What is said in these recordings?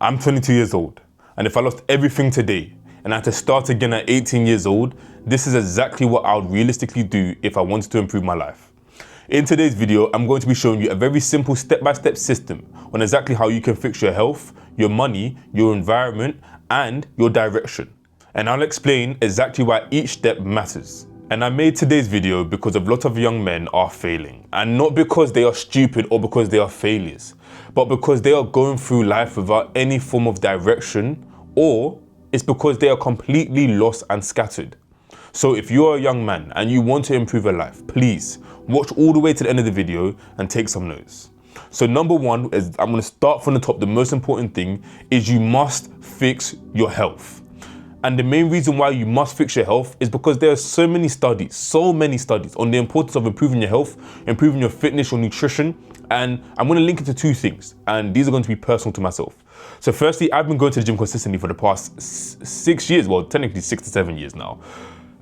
I'm 22 years old, and if I lost everything today and I had to start again at 18 years old, this is exactly what I would realistically do if I wanted to improve my life. In today's video, I'm going to be showing you a very simple step-by-step system on exactly how you can fix your health, your money, your environment, and your direction. And I'll explain exactly why each step matters. And I made today's video because a lot of young men are failing. And not because they are stupid or because they are failures, but because they are going through life without any form of direction, or it's because they are completely lost and scattered. So if you're a young man and you want to improve your life, please watch all the way to the end of the video and take some notes. So number one is, I'm going to start from the top. The most important thing is you must fix your health. And the main reason why you must fix your health is because there are so many studies on the importance of improving your health, improving your fitness, your nutrition. And I'm going to link it to two things. And these are going to be personal to myself. So firstly, I've been going to the gym consistently for the past 6 years. Well, technically 6 to 7 years now.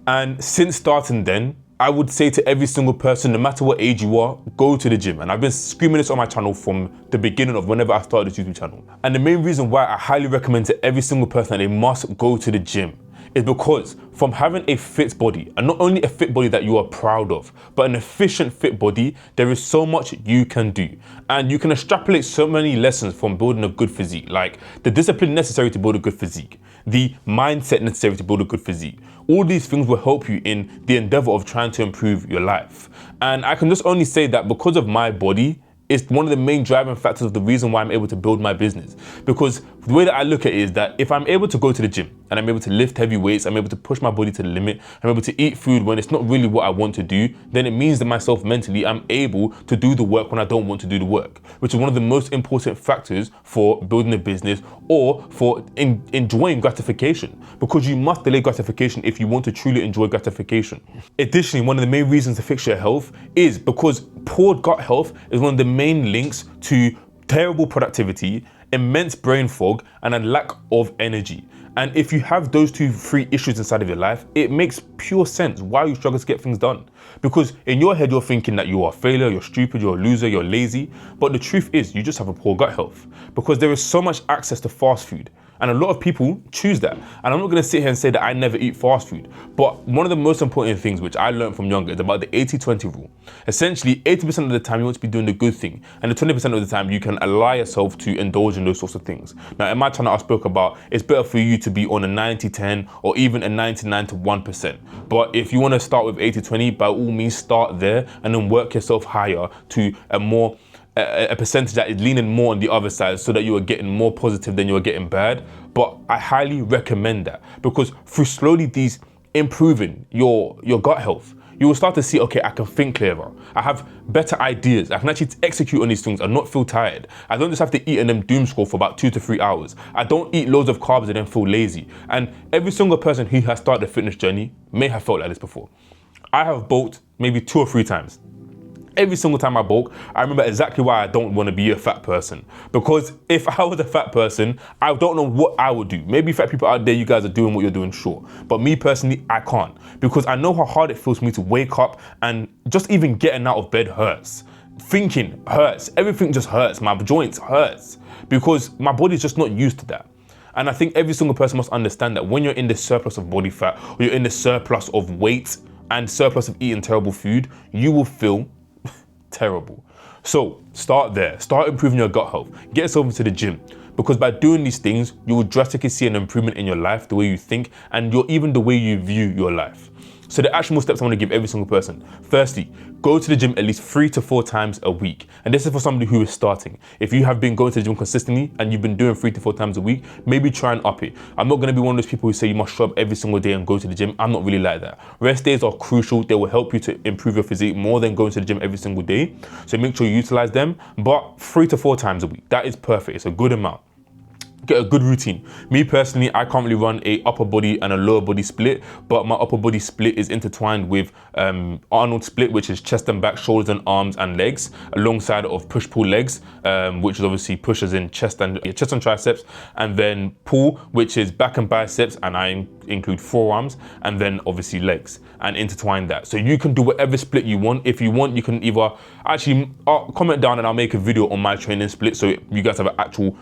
And since starting then, I would say to every single person, no matter what age you are, go to the gym. And I've been screaming this on my channel from the beginning of whenever I started this YouTube channel. And the main reason why I highly recommend to every single person that they must go to the gym is because from having a fit body, and not only a fit body that you are proud of, but an efficient fit body, there is so much you can do. And you can extrapolate so many lessons from building a good physique, like the discipline necessary to build a good physique, the mindset necessary to build a good physique. All these things will help you in the endeavor of trying to improve your life. And I can just only say that because of my body, it's one of the main driving factors of the reason why I'm able to build my business. Because the way that I look at it is that if I'm able to go to the gym and I'm able to lift heavy weights, I'm able to push my body to the limit, I'm able to eat food when it's not really what I want to do, then it means that myself mentally, I'm able to do the work when I don't want to do the work, which is one of the most important factors for building a business or for enjoying gratification, because you must delay gratification if you want to truly enjoy gratification. Additionally, one of the main reasons to fix your health is because poor gut health is one of the main links to terrible productivity, immense brain fog, and a lack of energy. And if you have those three issues inside of your life, it makes pure sense why you struggle to get things done. Because in your head, you're thinking that you are a failure, you're stupid, you're a loser, you're lazy. But the truth is, you just have a poor gut health. Because there is so much access to fast food. And a lot of people choose that. And I'm not gonna sit here and say that I never eat fast food. But one of the most important things which I learned from younger is about the 80-20 rule. Essentially, 80% of the time you want to be doing the good thing. And the 20% of the time you can allow yourself to indulge in those sorts of things. Now, in my channel, I spoke about it's better for you to be on a 90-10 or even a 99-1%. But if you wanna start with 80-20, by all means start there and then work yourself higher to a percentage that is leaning more on the other side, so that you are getting more positive than you are getting bad. But I highly recommend that, because through slowly improving your gut health, you will start to see, okay, I can think clearer. I have better ideas. I can actually execute on these things and not feel tired. I don't just have to eat and then doom scroll for about 2 to 3 hours. I don't eat loads of carbs and then feel lazy. And every single person who has started a fitness journey may have felt like this before. I have bulked maybe 2 or 3 times. Every single time I bulk, I remember exactly why I don't want to be a fat person. Because if I was a fat person, I don't know what I would do. Maybe fat people out there, you guys are doing what you're doing, sure. But me personally, I can't. Because I know how hard it feels for me to wake up and just even getting out of bed hurts. Thinking hurts. Everything just hurts. My joints hurts. Because my body's just not used to that. And I think every single person must understand that when you're in the surplus of body fat, or you're in the surplus of weight and surplus of eating terrible food, you will feel terrible. So start there. Start improving your gut health. Get yourself into the gym, because by doing these things, you will drastically see an improvement in your life, the way you think, and even the way you view your life. So the actionable steps I want to give every single person. Firstly, go to the gym at least 3 to 4 times a week. And this is for somebody who is starting. If you have been going to the gym consistently and you've been doing 3 to 4 times a week, maybe try and up it. I'm not going to be one of those people who say you must show up every single day and go to the gym. I'm not really like that. Rest days are crucial. They will help you to improve your physique more than going to the gym every single day. So make sure you utilize them. But 3 to 4 times a week, that is perfect. It's a good amount. Get a good routine. Me personally, I currently run a upper body and a lower body split, but my upper body split is intertwined with Arnold split, which is chest and back, shoulders and arms and legs, alongside of push-pull legs, which is obviously pushes in chest and triceps, and then pull, which is back and biceps, and I include forearms, and then obviously legs, and intertwine that. So you can do whatever split you want. If you want, you can either actually comment down and I'll make a video on my training split, so you guys have an actual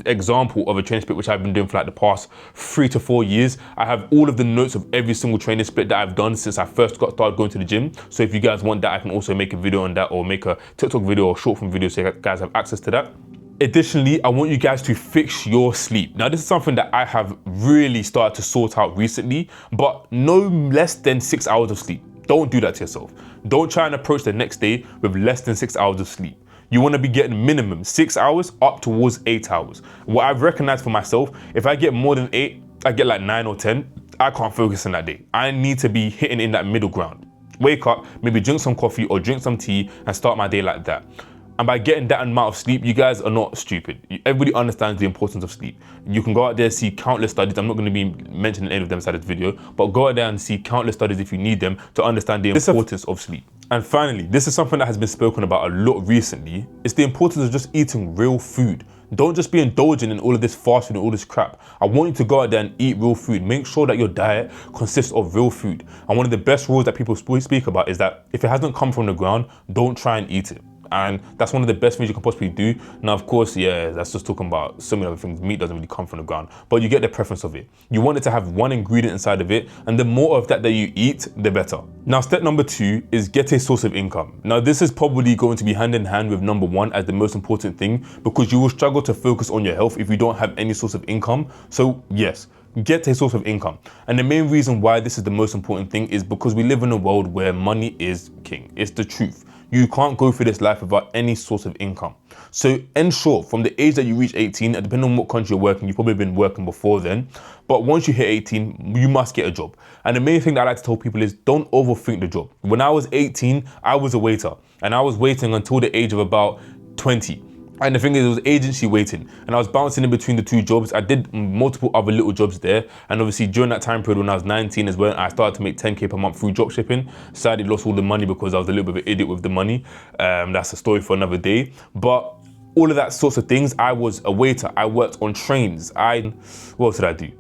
example of a training split which I've been doing for like the past 3 to 4 years. I have all of the notes of every single training split that I've done since I first got started going to the gym. So if you guys want that, I can also make a video on that, or make a TikTok video or short form video so you guys have access to that. Additionally, I want you guys to fix your sleep. Now, this is something that I have really started to sort out recently, but no less than 6 hours of sleep. Don't do that to yourself. Don't try and approach the next day with less than 6 hours of sleep. You want to be getting minimum 6 hours up towards 8 hours. What I've recognized for myself, if I get more than 8, I get like 9 or 10, I can't focus on that day. I need to be hitting in that middle ground. Wake up, maybe drink some coffee or drink some tea and start my day like that. And by getting that amount of sleep, you guys are not stupid. Everybody understands the importance of sleep. You can go out there and see countless studies. I'm not going to be mentioning any of them inside this video, but go out there and see countless studies if you need them to understand the importance of sleep. And finally, this is something that has been spoken about a lot recently. It's the importance of just eating real food. Don't just be indulging in all of this fast food and all this crap. I want you to go out there and eat real food. Make sure that your diet consists of real food. And one of the best rules that people speak about is that if it hasn't come from the ground, don't try and eat it. And that's one of the best things you can possibly do. Now, of course, yeah, that's just talking about so many other things. Meat doesn't really come from the ground, but you get the preference of it. You want it to have one ingredient inside of it, and the more of that you eat, the better. Now, step number 2 is get a source of income. Now, this is probably going to be hand in hand with number 1 as the most important thing, because you will struggle to focus on your health if you don't have any source of income. So yes, get a source of income. And the main reason why this is the most important thing is because we live in a world where money is king. It's the truth. You can't go through this life without any source of income. So ensure from the age that you reach 18, and depending on what country you're working, you've probably been working before then, but once you hit 18, you must get a job. And the main thing that I like to tell people is don't overthink the job. When I was 18, I was a waiter, and I was waiting until the age of about 20. And the thing is, it was agency waiting, and I was bouncing in between the 2 jobs. I did multiple other little jobs there, and obviously during that time period when I was 19 is when I started to make 10k per month through drop shipping. Sadly lost all the money because I was a little bit of an idiot with the money. That's a story for another day. But all of that sorts of things, I was a waiter. I worked on trains. What else did I do?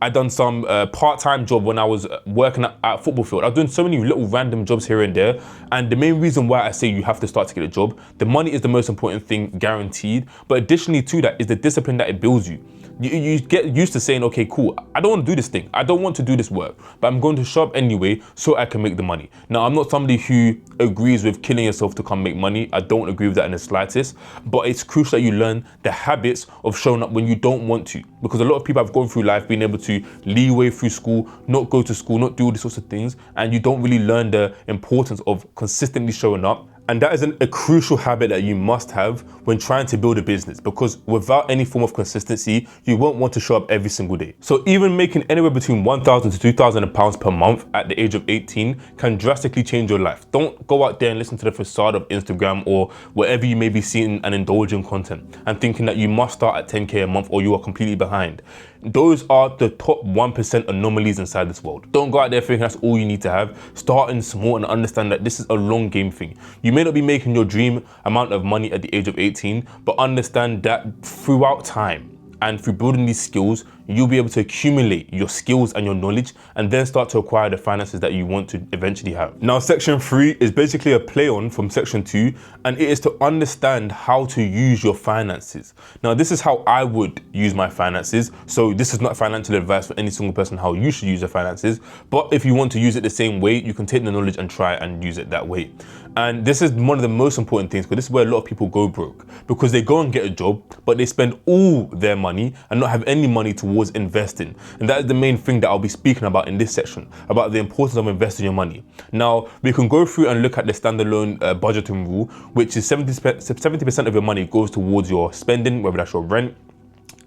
I done some part-time job when I was working at a football field. I was doing so many little random jobs here and there. And the main reason why I say you have to start to get a job, the money is the most important thing, guaranteed. But additionally to that is the discipline that it builds you. You get used to saying, okay, cool, I don't want to do this thing. I don't want to do this work, but I'm going to show up anyway so I can make the money. Now, I'm not somebody who agrees with killing yourself to come make money. I don't agree with that in the slightest, but it's crucial that you learn the habits of showing up when you don't want to. Because a lot of people have gone through life being able to leeway through school, not go to school, not do all these sorts of things, and you don't really learn the importance of consistently showing up. And that is a crucial habit that you must have when trying to build a business, because without any form of consistency, you won't want to show up every single day. So even making anywhere between £1,000 to £2,000 per month at the age of 18 can drastically change your life. Don't go out there and listen to the facade of Instagram or wherever you may be seeing and indulging content and thinking that you must start at 10k a month or you are completely behind. Those are the top 1% anomalies inside this world. Don't go out there thinking that's all you need to have. Start in small and understand that this is a long game thing. You may not be making your dream amount of money at the age of 18, but understand that throughout time and through building these skills, you'll be able to accumulate your skills and your knowledge and then start to acquire the finances that you want to eventually have. Now, section 3 is basically a play on from section 2, and it is to understand how to use your finances. Now, this is how I would use my finances. So this is not financial advice for any single person how you should use your finances, but if you want to use it the same way, you can take the knowledge and try and use it that way. And this is one of the most important things, because this is where a lot of people go broke, because they go and get a job, but they spend all their money and not have any money towards investing. And that is the main thing that I'll be speaking about in this section, about the importance of investing your money. Now, we can go through and look at the standalone budgeting rule, which is 70% of your money goes towards your spending, whether that's your rent,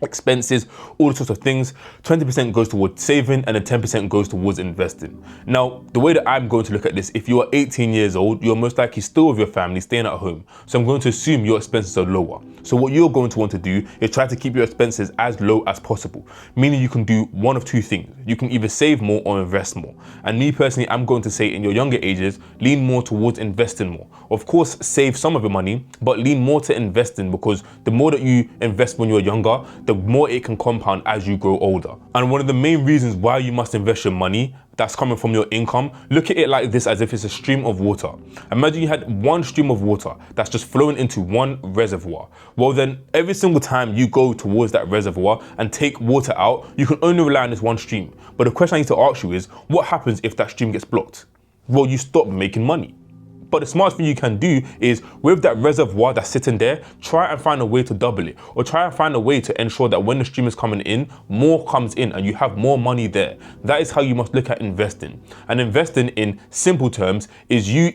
expenses, all sorts of things. 20% goes towards saving, and then 10% goes towards investing. Now, the way that I'm going to look at this, if you are 18 years old, you're most likely still with your family, staying at home. So I'm going to assume your expenses are lower. So what you're going to want to do is try to keep your expenses as low as possible, meaning you can do one of two things. You can either save more or invest more. And me personally, I'm going to say in your younger ages, lean more towards investing more. Of course, save some of your money, but lean more to investing, because the more that you invest when you're younger, the more it can compound as you grow older. And one of the main reasons why you must invest your money that's coming from your income, look at it like this, as if it's a stream of water. Imagine you had one stream of water that's just flowing into one reservoir. Well then, every single time you go towards that reservoir and take water out, you can only rely on this one stream. But the question I need to ask you is, what happens if that stream gets blocked? Well, you stop making money. But the smartest thing you can do is, with that reservoir that's sitting there, try and find a way to double it, or try and find a way to ensure that when the stream is coming in, more comes in and you have more money there. That is how you must look at investing. And investing, in simple terms, is you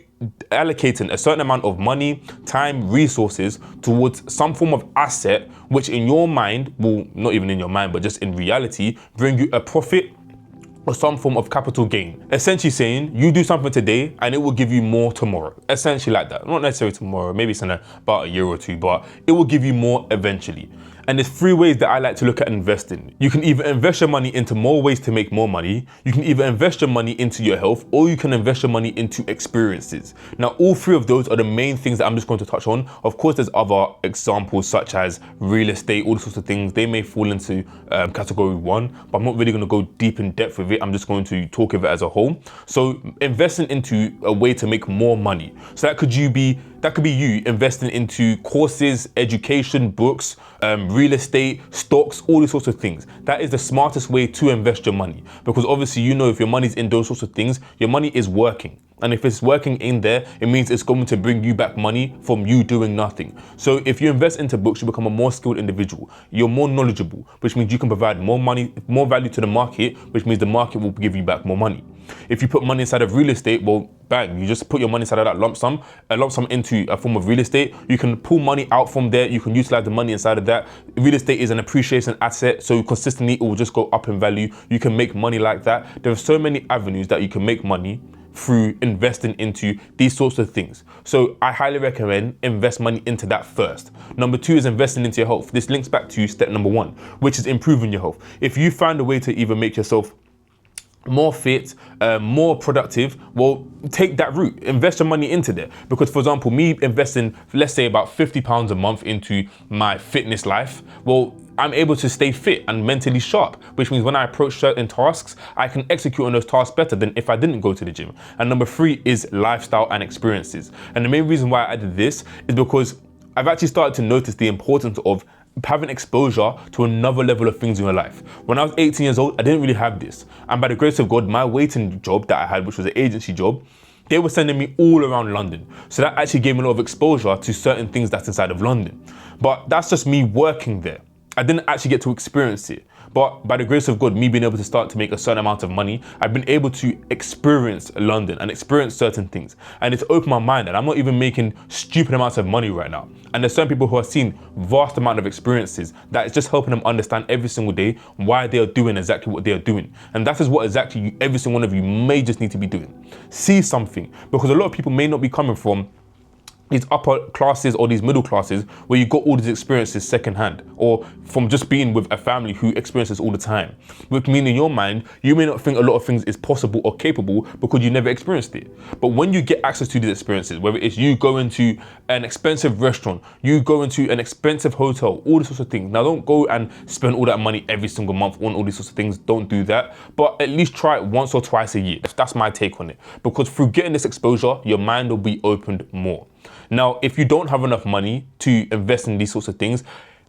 allocating a certain amount of money, time, resources towards some form of asset, which in your mind, well, not even in your mind, but just in reality, bring you a profit or some form of capital gain. Essentially saying, you do something today and it will give you more tomorrow. Essentially like that. Not necessarily tomorrow, maybe it's in about a year or two, but it will give you more eventually. And there's three ways that I like to look at investing. You can either invest your money into more ways to make more money, you can either invest your money into your health, or you can invest your money into experiences. Now, all three of those are the main things that I'm just going to touch on. Of course, there's other examples such as real estate, all sorts of things. They may fall into category one, but I'm not really going to go deep in depth with it. I'm just going to talk of it as a whole. So investing into a way to make more money. So that could be you investing into courses, education, books, real estate, stocks, all these sorts of things. That is the smartest way to invest your money, because obviously, you know, if your money's in those sorts of things, your money is working. And if it's working in there, it means it's going to bring you back money from you doing nothing. So if you invest into books, you become a more skilled individual. You're more knowledgeable, which means you can provide more money, more value to the market, which means the market will give you back more money. If you put money inside of real estate, well, bang, you just put your money inside of that lump sum into a form of real estate. You can pull money out from there. You can utilize the money inside of that. Real estate is an appreciation asset, so consistently it will just go up in value. You can make money like that. There are so many avenues that you can make money through investing into these sorts of things. So I highly recommend invest money into that first. Number two is investing into your health. This links back to step number one, which is improving your health. If you find a way to either make yourself more fit, more productive, well, take that route. Invest your money into there. Because, for example, me investing, let's say, about £50 a month into my fitness life, well, I'm able to stay fit and mentally sharp, which means when I approach certain tasks, I can execute on those tasks better than if I didn't go to the gym. And number three is lifestyle and experiences. And the main reason why I added this is because I've actually started to notice the importance of having exposure to another level of things in your life. When I was 18 years old, I didn't really have this. And by the grace of God, my waiting job that I had, which was an agency job, they were sending me all around London. So that actually gave me a lot of exposure to certain things that's inside of London. But that's just me working there. I didn't actually get to experience it. But by the grace of God, me being able to start to make a certain amount of money, I've been able to experience London and experience certain things. And it's opened my mind that I'm not even making stupid amounts of money right now. And there's certain people who have seen vast amount of experiences that is just helping them understand every single day why they are doing exactly what they are doing. And that is what exactly every single one of you may just need to be doing. See something, because a lot of people may not be coming from these upper classes or these middle classes where you got all these experiences secondhand, or from just being with a family who experiences all the time. Which means in your mind, you may not think a lot of things is possible or capable because you never experienced it. But when you get access to these experiences, whether it's you going to an expensive restaurant, you go into an expensive hotel, all these sorts of things. Now don't go and spend all that money every single month on all these sorts of things. Don't do that. But at least try it once or twice a year. That's my take on it. Because through getting this exposure, your mind will be opened more. Now, if you don't have enough money to invest in these sorts of things,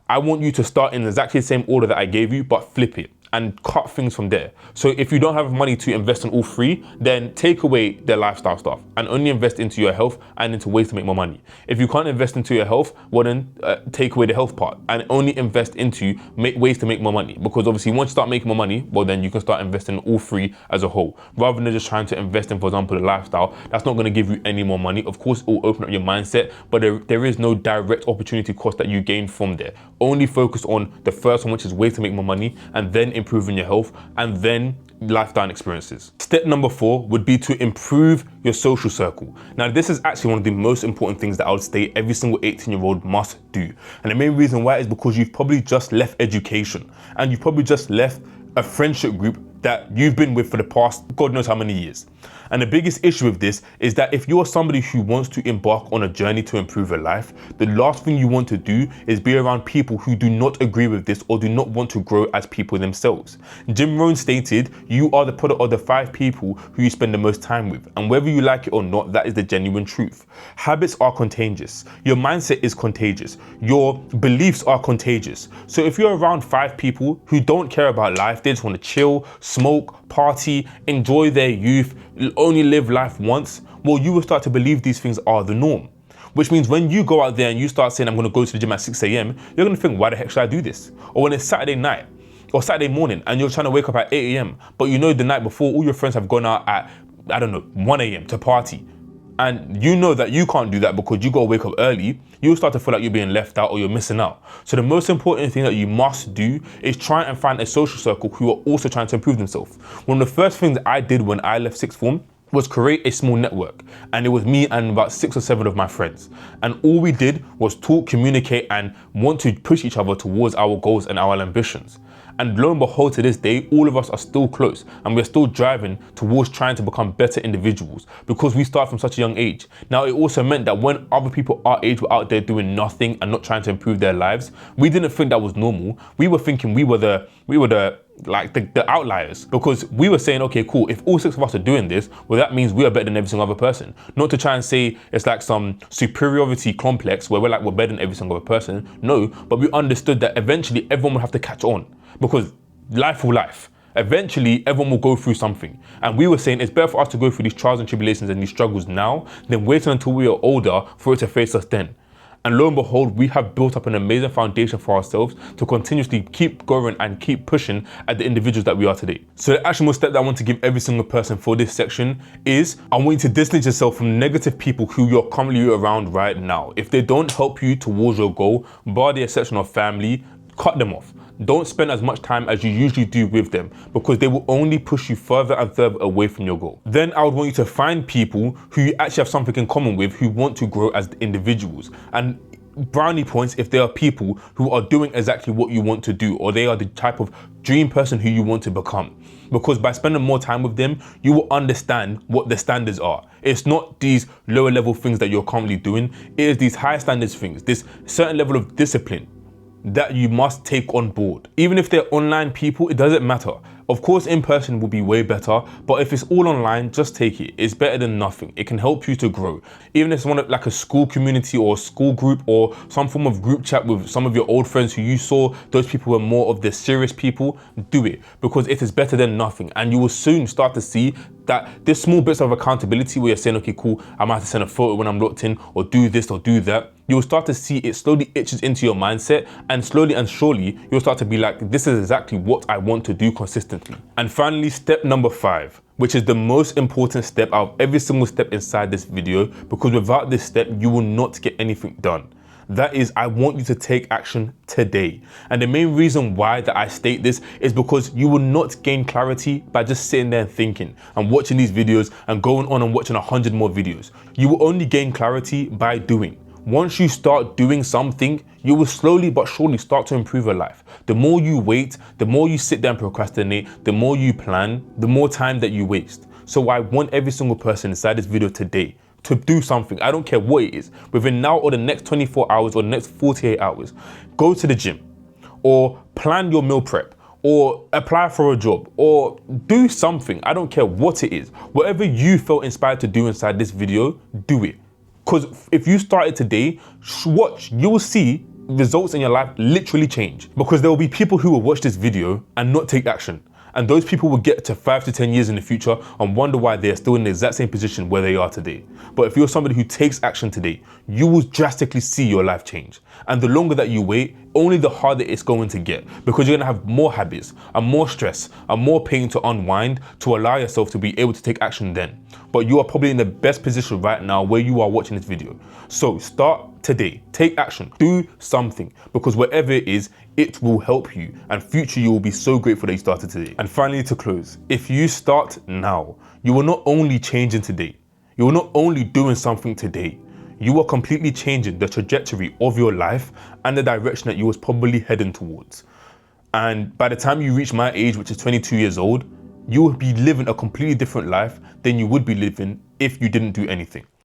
I want you to start in exactly the same order that I gave you, but flip it and cut things from there. So if you don't have money to invest in all three, then take away the lifestyle stuff and only invest into your health and into ways to make more money. If you can't invest into your health, well then take away the health part and only invest into ways to make more money. Because obviously once you start making more money, well then you can start investing in all three as a whole. Rather than just trying to invest in, for example, the lifestyle, that's not gonna give you any more money. Of course, it will open up your mindset, but there is no direct opportunity cost that you gain from there. Only focus on the first one, which is ways to make more money, and then improving your health, and then lifestyle experiences. Step number 4 would be to improve your social circle. Now, this is actually one of the most important things that I would say every single 18-year-old must do. And the main reason why is because you've probably just left education and you've probably just left a friendship group that you've been with for the past God knows how many years. And the biggest issue with this is that if you're somebody who wants to embark on a journey to improve your life, the last thing you want to do is be around people who do not agree with this or do not want to grow as people themselves. Jim Rohn stated, you are the product of the 5 people who you spend the most time with. And whether you like it or not, that is the genuine truth. Habits are contagious. Your mindset is contagious. Your beliefs are contagious. So if you're around 5 people who don't care about life, they just want to chill, smoke, party, enjoy their youth, only live life once, well, you will start to believe these things are the norm. Which means when you go out there and you start saying, I'm going to go to the gym at 6 a.m., you're going to think, why the heck should I do this? Or when it's Saturday night or Saturday morning and you're trying to wake up at 8 a.m., but you know the night before all your friends have gone out at, 1 a.m. to party. And you know that you can't do that because you got to wake up early, you'll start to feel like you're being left out or you're missing out. So the most important thing that you must do is try and find a social circle who are also trying to improve themselves. One of the first things I did when I left sixth form was create a small network, and it was me and about 6 or 7 of my friends. And all we did was talk, communicate, and want to push each other towards our goals and our ambitions. And lo and behold, to this day, all of us are still close and we're still driving towards trying to become better individuals because we start from such a young age. Now, it also meant that when other people our age were out there doing nothing and not trying to improve their lives, we didn't think that was normal. We were thinking we were the outliers, because we were saying, okay, cool, if all 6 of us are doing this, well, that means we are better than every single other person. Not to try and say it's like some superiority complex where we're better than every single other person. No, but we understood that eventually everyone would have to catch on, because life will life. Eventually, everyone will go through something. And we were saying it's better for us to go through these trials and tribulations and these struggles now than waiting until we are older for it to face us then. And lo and behold, we have built up an amazing foundation for ourselves to continuously keep going and keep pushing at the individuals that we are today. So the actionable step that I want to give every single person for this section is I want you to distance yourself from negative people who you're currently around right now. If they don't help you towards your goal, bar the exception of family, cut them off. Don't spend as much time as you usually do with them, because they will only push you further and further away from your goal. Then I would want you to find people who you actually have something in common with, who want to grow as individuals. And brownie points if there are people who are doing exactly what you want to do, or they are the type of dream person who you want to become. Because by spending more time with them, you will understand what the standards are. It's not these lower level things that you're currently doing. It is these high standards things, this certain level of discipline that you must take on board. Even if they're online people, it doesn't matter. Of course, in person will be way better, but if it's all online, just take it. It's better than nothing. It can help you to grow. Even if it's one of like a school community or a school group or some form of group chat with some of your old friends who you saw, those people were more of the serious people, do it, because it is better than nothing. And you will soon start to see that there's small bits of accountability where you're saying, okay, cool, I might have to send a photo when I'm locked in, or do this or do that. You'll start to see it slowly itches into your mindset, and slowly and surely you'll start to be like, this is exactly what I want to do consistently. And finally, step number 5, which is the most important step out of every single step inside this video, because without this step, you will not get anything done. That is, I want you to take action today. And the main reason why that I state this is because you will not gain clarity by just sitting there and thinking and watching these videos and going on and watching 100 more videos. You will only gain clarity by doing. Once you start doing something, you will slowly but surely start to improve your life. The more you wait, the more you sit there and procrastinate, the more you plan, the more time that you waste. So I want every single person inside this video today to do something. I don't care what it is. Within now or the next 24 hours or the next 48 hours, go to the gym or plan your meal prep or apply for a job or do something. I don't care what it is. Whatever you felt inspired to do inside this video, do it. Because if you started today, watch, you will see results in your life literally change. Because there will be people who will watch this video and not take action. And those people will get to 5 to 10 years in the future and wonder why they're still in the exact same position where they are today. But if you're somebody who takes action today, you will drastically see your life change. And the longer that you wait, only the harder it's going to get, because you're going to have more habits and more stress and more pain to unwind to allow yourself to be able to take action then. But you are probably in the best position right now where you are watching this video. So start today, take action, do something, because whatever it is, it will help you, and future you will be so grateful that you started today. And finally, to close, if you start now, you will not only change in today, you will not only doing something today, you are completely changing the trajectory of your life and the direction that you was probably heading towards. And by the time you reach my age, which is 22 years old, you will be living a completely different life than you would be living if you didn't do anything.